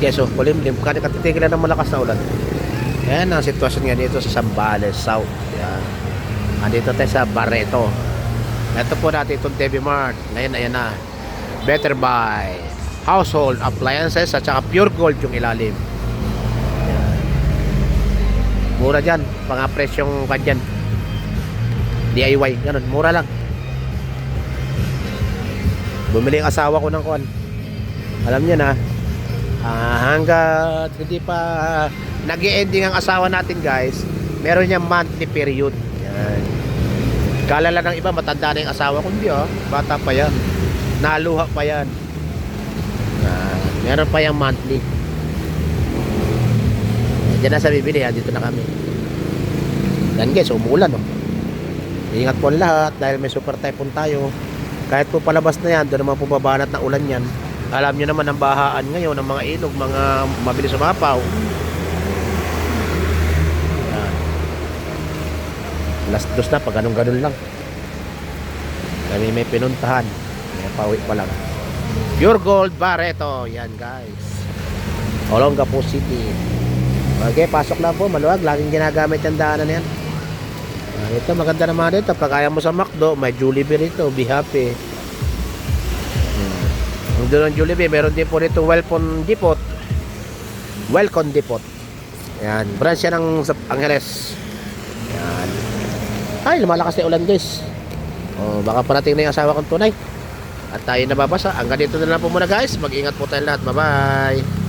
guys, so kulimlim, katitigil na ng malakas na ulan. Ayan ang sitwasyon nga dito sa Zambales South. Ayan. Andito tayo sa Barreto. Ito po natin itong Debbie Mart. Ngayon, ayan na. Better Buy household appliances at saka pure gold yung ilalim. Ayan. Mura dyan. Pang-presyong kanyan. DIY. Ganun. Mura lang. Bumili ang asawa ko ng kuwan. Alam niyo na. Hanggat hindi pa nag-i-ending ang asawa natin guys, meron niyang monthly period. Yan. Kalala ng iba matanda na yung asawa ko, hindi bata pa yan, naluha pa yan. Meron pa yung monthly. Diyan na sa bibili, dito na kami. Yan guys, umuulan ingat po lahat dahil may super typhoon tayo. Kahit po palabas na yan, doon naman po babanat na ulan yan. Alam nyo naman ang bahaan ngayon ng mga ilog, mga mabilis umapaw. Last dos na, pag ganun lang. Kami may pinuntahan, may pauwi pa lang. Pure Gold Barreto. Yan guys, Olongapo City. Okay, pasok lang po, maluwag. Laging ginagamit yung daanan na yan. Ito maganda naman dito. Pag ayaw mo sa McDo, may Jollibee rito. Be happy. Doon ang Jollibee, meron din po rito Welcome Depot. Welcome Depot. Yan, branch yan ng Angeles. Yan. Ay, lumalakas na ulan guys. Baka parating na yung asawa kong tunay. At tayo nababasa. Hanggang dito na lang po muna guys. Mag-ingat po tayo lahat. Bye bye.